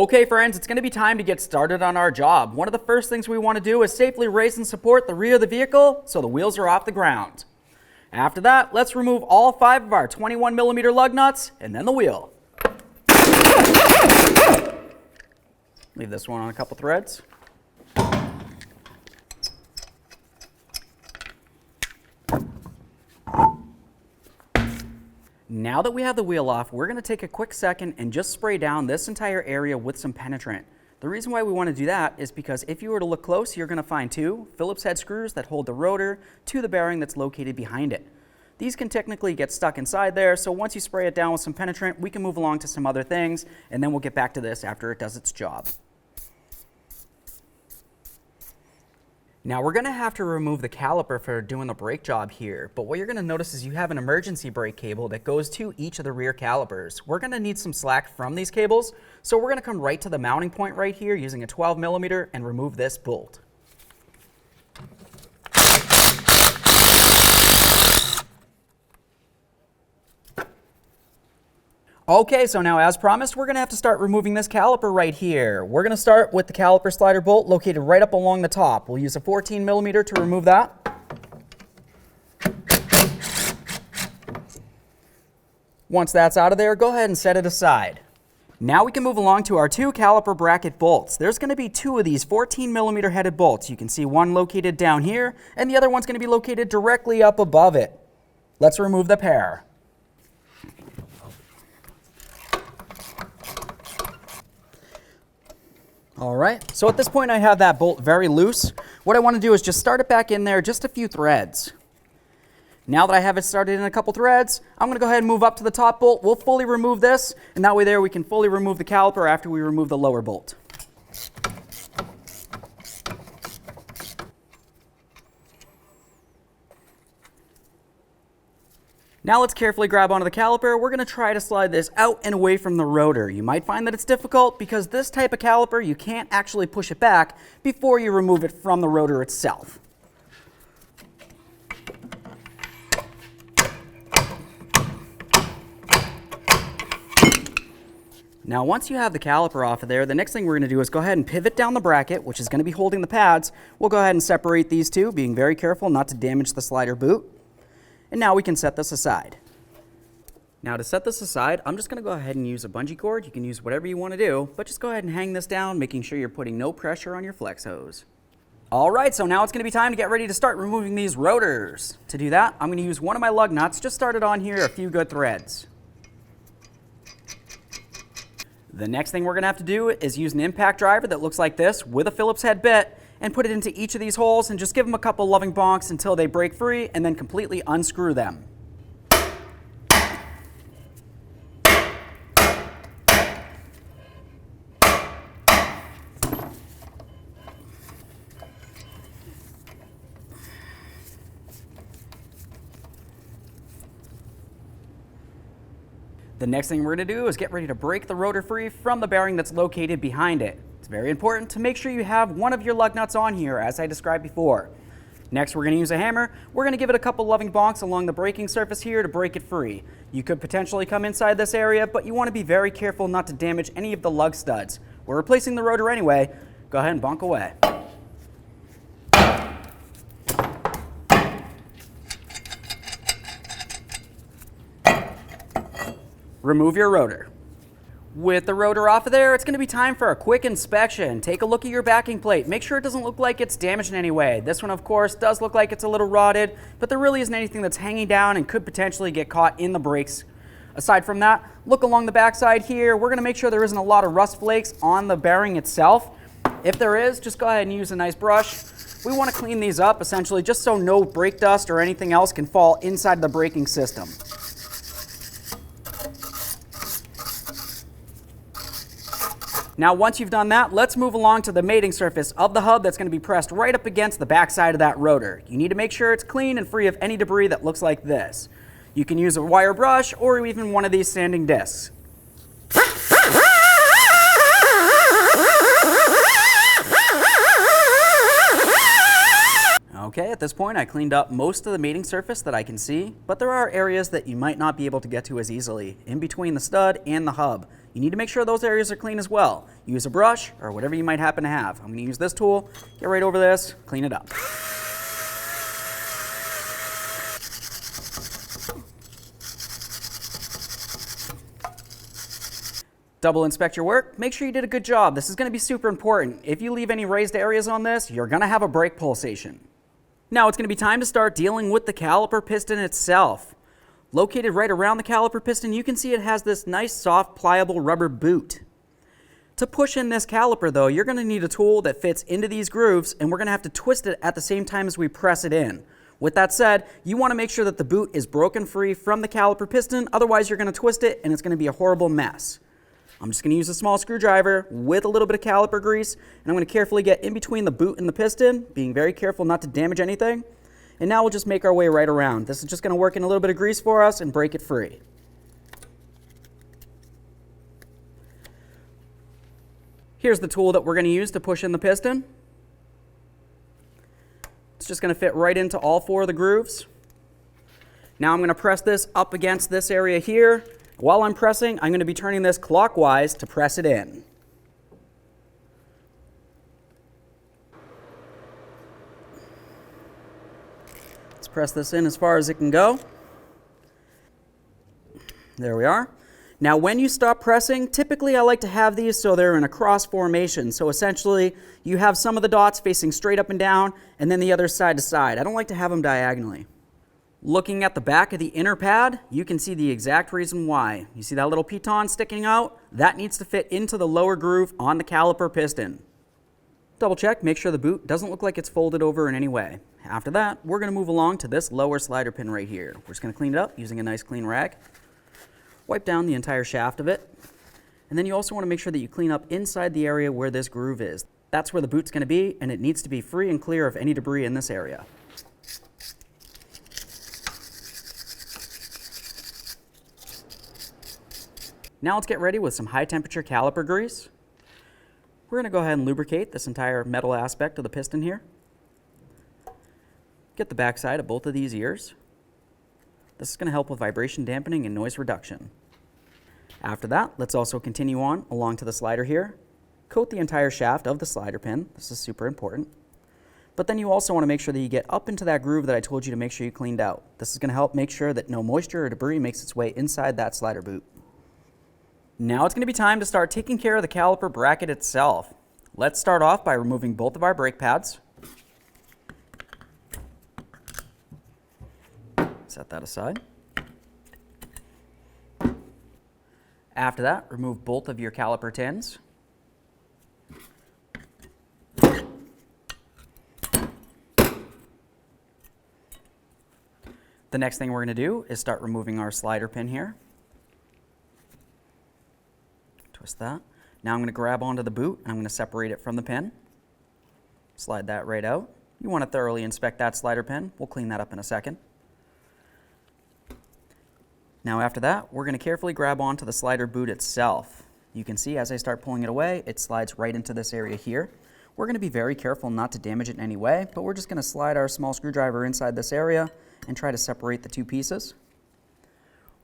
Okay friends, it's going to be time to get started on our job. One of the first things we want to do is safely raise and support the rear of the vehicle so the wheels are off the ground. After that, let's remove all 5 of our 21mm lug nuts and then the wheel. Leave this one on a couple threads. Now that we have the wheel off, we're going to take a quick second and just spray down this entire area with some penetrant. The reason why we want to do that is because if you were to look close, you're going to find 2 Phillips head screws that hold the rotor to the bearing that's located behind it. These can technically get stuck inside there, so once you spray it down with some penetrant, we can move along to some other things, and then we'll get back to this after it does its job. Now we're going to have to remove the caliper for doing the brake job here, but what you're going to notice is you have an emergency brake cable that goes to each of the rear calipers. We're going to need some slack from these cables, so we're going to come right to the mounting point right here using a 12mm and remove this bolt. Okay, so now as promised, we're going to have to start removing this caliper right here. We're going to start with the caliper slider bolt located right up along the top. We'll use a 14mm to remove that. Once that's out of there, go ahead and set it aside. Now we can move along to our 2 caliper bracket bolts. There's going to be 2 of these 14mm headed bolts. You can see one located down here, and the other one's going to be located directly up above it. Let's remove the pair. All right, so at this point I have that bolt very loose. What I want to do is just start it back in there, just a few threads. Now that I have it started in a couple threads, I'm going to go ahead and move up to the top bolt. We'll fully remove this, and that way there we can fully remove the caliper after we remove the lower bolt. Now let's carefully grab onto the caliper. We're going to try to slide this out and away from the rotor. You might find that it's difficult because this type of caliper, you can't actually push it back before you remove it from the rotor itself. Now once you have the caliper off of there, the next thing we're going to do is go ahead and pivot down the bracket, which is going to be holding the pads. We'll go ahead and separate these two, being very careful not to damage the slider boot. And now we can set this aside. Now to set this aside, I'm just going to go ahead and use a bungee cord. You can use whatever you want to do, but just go ahead and hang this down, making sure you're putting no pressure on your flex hose. All right, so now it's going to be time to get ready to start removing these rotors. To do that, I'm going to use one of my lug nuts, just started on here, a few good threads. The next thing we're going to have to do is use an impact driver that looks like this with a Phillips head bit, and put it into each of these holes and just give them a couple loving bonks until they break free and then completely unscrew them. The next thing we're going to do is get ready to break the rotor free from the bearing that's located behind it. It's very important to make sure you have one of your lug nuts on here, as I described before. Next, we're going to use a hammer. We're going to give it a couple loving bonks along the braking surface here to break it free. You could potentially come inside this area, but you want to be very careful not to damage any of the lug studs. We're replacing the rotor anyway. Go ahead and bonk away. Remove your rotor. With the rotor off of there, it's going to be time for a quick inspection. Take a look at your backing plate. Make sure it doesn't look like it's damaged in any way. This one, of course, does look like it's a little rotted, but there really isn't anything that's hanging down and could potentially get caught in the brakes. Aside from that, look along the backside here. We're going to make sure there isn't a lot of rust flakes on the bearing itself. If there is, just go ahead and use a nice brush. We want to clean these up, essentially, just so no brake dust or anything else can fall inside the braking system. Now once you've done that, let's move along to the mating surface of the hub that's going to be pressed right up against the back side of that rotor. You need to make sure it's clean and free of any debris that looks like this. You can use a wire brush or even one of these sanding discs. Okay, at this point I cleaned up most of the mating surface that I can see, but there are areas that you might not be able to get to as easily, in between the stud and the hub. You need to make sure those areas are clean as well. Use a brush or whatever you might happen to have. I'm going to use this tool, get right over this, clean it up. Double inspect your work. Make sure you did a good job. This is going to be super important. If you leave any raised areas on this, you're going to have a brake pulsation. Now it's going to be time to start dealing with the caliper piston itself. Located right around the caliper piston, you can see it has this nice, soft, pliable rubber boot. To push in this caliper though, you're going to need a tool that fits into these grooves, and we're going to have to twist it at the same time as we press it in. With that said, you want to make sure that the boot is broken free from the caliper piston, otherwise you're going to twist it and it's going to be a horrible mess. I'm just going to use a small screwdriver with a little bit of caliper grease, and I'm going to carefully get in between the boot and the piston, being very careful not to damage anything. And now we'll just make our way right around. This is just going to work in a little bit of grease for us and break it free. Here's the tool that we're going to use to push in the piston. It's just going to fit right into all 4 of the grooves. Now I'm going to press this up against this area here. While I'm pressing, I'm going to be turning this clockwise to press it in. Let's press this in as far as it can go. There we are. Now when you stop pressing, typically I like to have these so they're in a cross formation. So essentially you have some of the dots facing straight up and down, and then the other side to side. I don't like to have them diagonally. Looking at the back of the inner pad, you can see the exact reason why. You see that little piton sticking out? That needs to fit into the lower groove on the caliper piston. Double check, make sure the boot doesn't look like it's folded over in any way. After that, we're going to move along to this lower slider pin right here. We're just going to clean it up using a nice clean rag. Wipe down the entire shaft of it. And then you also want to make sure that you clean up inside the area where this groove is. That's where the boot's going to be, and it needs to be free and clear of any debris in this area. Now let's get ready with some high temperature caliper grease. We're going to go ahead and lubricate this entire metal aspect of the piston here. Get the back side of both of these ears. This is going to help with vibration dampening and noise reduction. After that, let's also continue on along to the slider here. Coat the entire shaft of the slider pin. This is super important. But then you also want to make sure that you get up into that groove that I told you to make sure you cleaned out. This is going to help make sure that no moisture or debris makes its way inside that slider boot. Now it's going to be time to start taking care of the caliper bracket itself. Let's start off by removing both of our brake pads. Set that aside. After that, remove both of your caliper tins. The next thing we're going to do is start removing our slider pin here. Twist that. Now I'm going to grab onto the boot and I'm going to separate it from the pin. Slide that right out. You want to thoroughly inspect that slider pin. We'll clean that up in a second. Now after that, we're going to carefully grab onto the slider boot itself. You can see as I start pulling it away, it slides right into this area here. We're going to be very careful not to damage it in any way, but we're just going to slide our small screwdriver inside this area and try to separate the 2 pieces.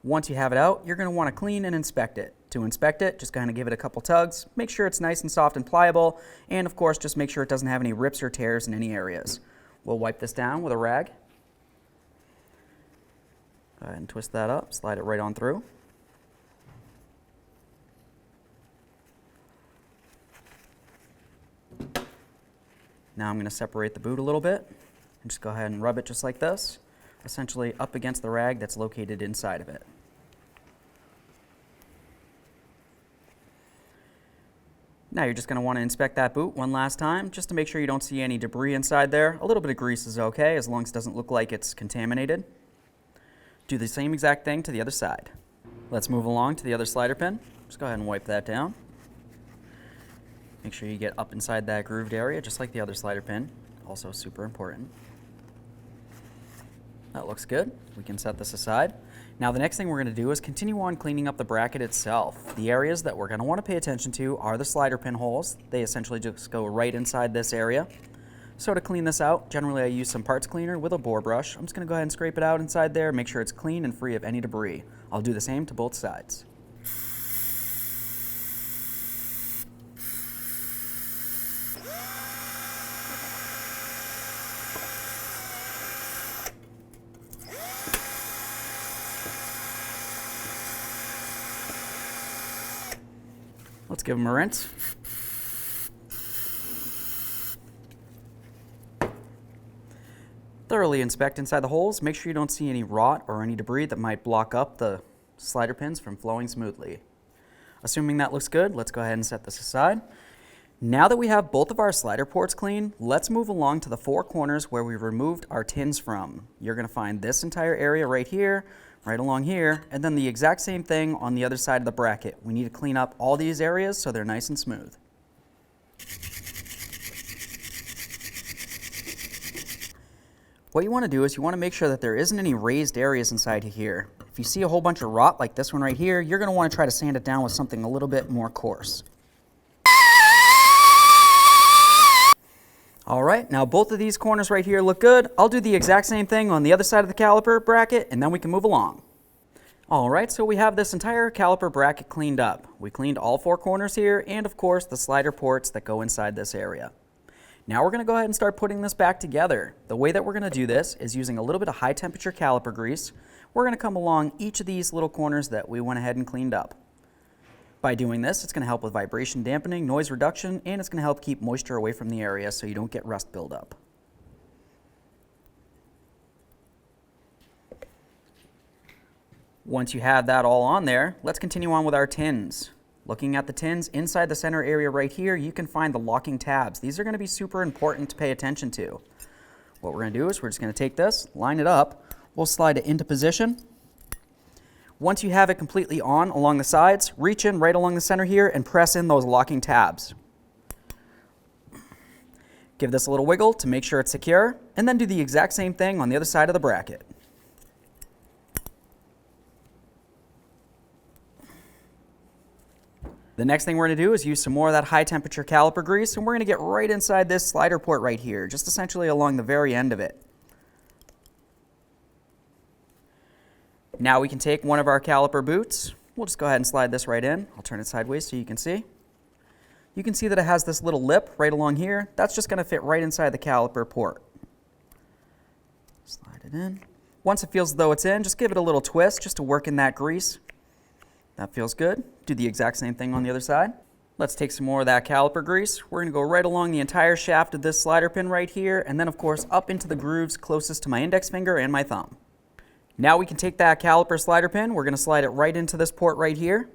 Once you have it out, you're going to want to clean and inspect it. To inspect it, just kind of give it a couple tugs, make sure it's nice and soft and pliable, and of course just make sure it doesn't have any rips or tears in any areas. We'll wipe this down with a rag. Go ahead and twist that up, slide it right on through. Now I'm going to separate the boot a little bit and just go ahead and rub it just like this, essentially up against the rag that's located inside of it. Now you're just going to want to inspect that boot one last time just to make sure you don't see any debris inside there. A little bit of grease is okay as long as it doesn't look like it's contaminated. Do the same exact thing to the other side. Let's move along to the other slider pin. Just go ahead and wipe that down. Make sure you get up inside that grooved area just like the other slider pin. Also super important. That looks good. We can set this aside. Now the next thing we're going to do is continue on cleaning up the bracket itself. The areas that we're going to want to pay attention to are the slider pin holes. They essentially just go right inside this area. So to clean this out, generally I use some parts cleaner with a bore brush. I'm just going to go ahead and scrape it out inside there, make sure it's clean and free of any debris. I'll do the same to both sides. Let's give them a rinse. Thoroughly inspect inside the holes. Make sure you don't see any rot or any debris that might block up the slider pins from flowing smoothly. Assuming that looks good, let's go ahead and set this aside. Now that we have both of our slider ports clean, let's move along to the four corners where we removed our tins from. You're going to find this entire area right here, right along here, and then the exact same thing on the other side of the bracket. We need to clean up all these areas so they're nice and smooth. What you want to do is you want to make sure that there isn't any raised areas inside here. If you see a whole bunch of rot like this one right here, you're going to want to try to sand it down with something a little bit more coarse. All right, now both of these corners right here look good. I'll do the exact same thing on the other side of the caliper bracket, and then we can move along. All right, so we have this entire caliper bracket cleaned up. We cleaned all four corners here, and of course the slider ports that go inside this area. Now we're going to go ahead and start putting this back together. The way that we're going to do this is using a little bit of high temperature caliper grease. We're going to come along each of these little corners that we went ahead and cleaned up. By doing this, it's going to help with vibration dampening, noise reduction, and it's going to help keep moisture away from the area so you don't get rust buildup. Once you have that all on there, let's continue on with our tins. Looking at the tins, inside the center area right here, you can find the locking tabs. These are going to be super important to pay attention to. What we're going to do is we're just going to take this, line it up, we'll slide it into position. Once you have it completely on along the sides, reach in right along the center here and press in those locking tabs. Give this a little wiggle to make sure it's secure, and then do the exact same thing on the other side of the bracket. The next thing we're going to do is use some more of that high temperature caliper grease, and we're going to get right inside this slider port right here, just essentially along the very end of it. Now we can take one of our caliper boots. We'll just go ahead and slide this right in. I'll turn it sideways so you can see. You can see that it has this little lip right along here. That's just going to fit right inside the caliper port. Slide it in. Once it feels as though it's in, just give it a little twist just to work in that grease. That feels good. Do the exact same thing on the other side. Let's take some more of that caliper grease. We're going to go right along the entire shaft of this slider pin right here, and then of course up into the grooves closest to my index finger and my thumb. Now we can take that caliper slider pin, we're going to slide it right into this port right here.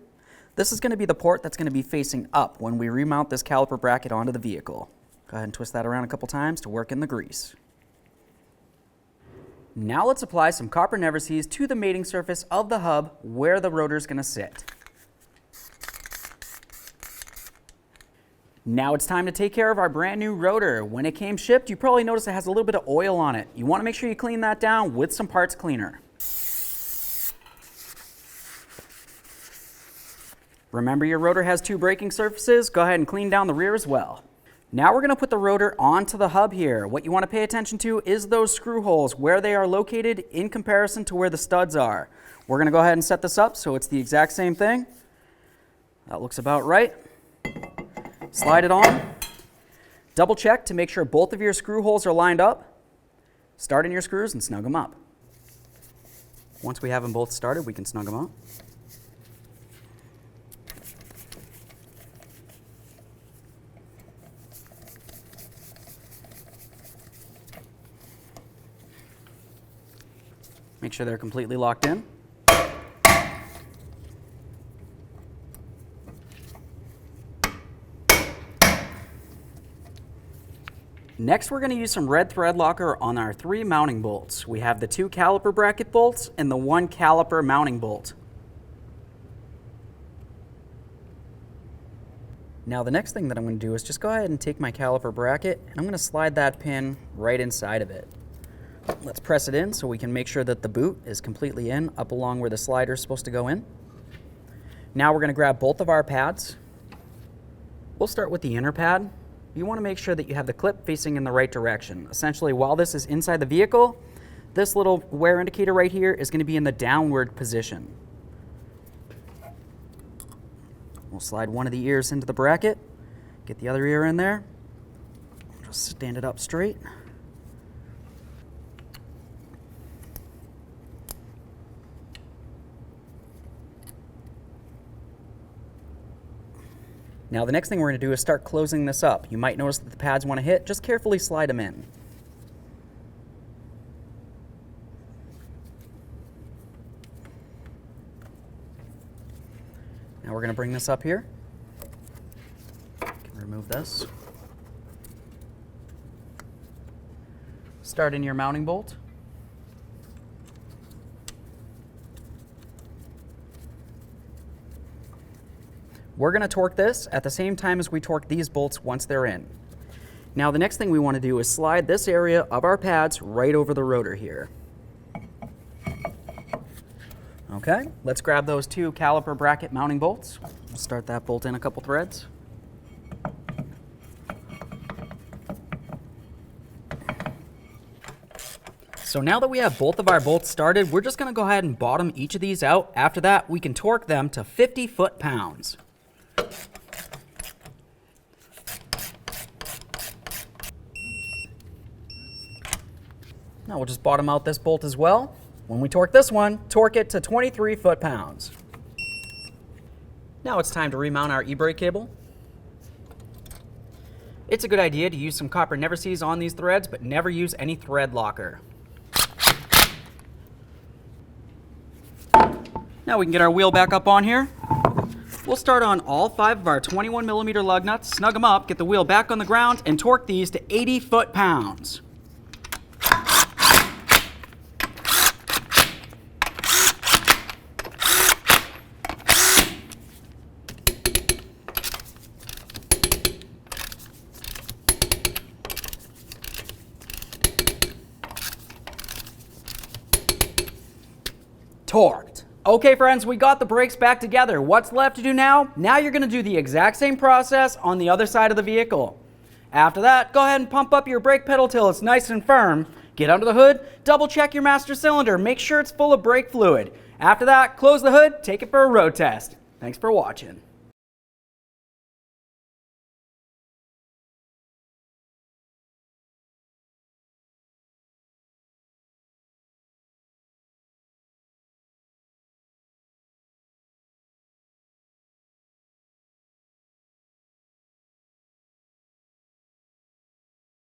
This is going to be the port that's going to be facing up when we remount this caliper bracket onto the vehicle. Go ahead and twist that around a couple times to work in the grease. Now let's apply some copper never sees to the mating surface of the hub where the rotor is going to sit. Now it's time to take care of our brand new rotor. When it came shipped, you probably noticed it has a little bit of oil on it. You want to make sure you clean that down with some parts cleaner. Remember, your rotor has two braking surfaces. Go ahead and clean down the rear as well. Now we're going to put the rotor onto the hub here. What you want to pay attention to is those screw holes, where they are located in comparison to where the studs are. We're going to go ahead and set this up so it's the exact same thing. That looks about right. Slide it on. Double check to make sure both of your screw holes are lined up. Start in your screws and snug them up. Once we have them both started, we can snug them up. Make sure they're completely locked in. Next, we're going to use some red thread locker on our 3 mounting bolts. We have the 2 caliper bracket bolts and the 1 caliper mounting bolt. Now the next thing that I'm going to do is just go ahead and take my caliper bracket and I'm going to slide that pin right inside of it. Let's press it in so we can make sure that the boot is completely in, up along where the slider is supposed to go in. Now we're going to grab both of our pads. We'll start with the inner pad. You want to make sure that you have the clip facing in the right direction. Essentially, while this is inside the vehicle, this little wear indicator right here is going to be in the downward position. We'll slide one of the ears into the bracket, get the other ear in there, just stand it up straight. Now the next thing we're going to do is start closing this up. You might notice that the pads want to hit. Just carefully slide them in. Now we're going to bring this up here. Remove this. Start in your mounting bolt. We're going to torque this at the same time as we torque these bolts once they're in. Now the next thing we want to do is slide this area of our pads right over the rotor here. Okay, let's grab those 2 Caliper Bracket mounting bolts. We'll start that bolt in a couple threads. So now that we have both of our bolts started, we're just going to go ahead and bottom each of these out. After that, we can torque them to 50 foot-pounds. Now we'll just bottom out this bolt as well. When we torque this one, torque it to 23 foot-pounds. Now it's time to remount our e-brake cable. It's a good idea to use some copper never seize on these threads, but never use any thread locker. Now we can get our wheel back up on here. We'll start on all 5 of our 21mm lug nuts, snug them up, get the wheel back on the ground, and torque these to 80 foot-pounds. Torqued. Okay friends, we got the brakes back together. What's left to do now? Now you're going to do the exact same process on the other side of the vehicle. After that, go ahead and pump up your brake pedal till it's nice and firm. Get under the hood, double check your master cylinder, make sure it's full of brake fluid. After that, close the hood, take it for a road test. Thanks for watching.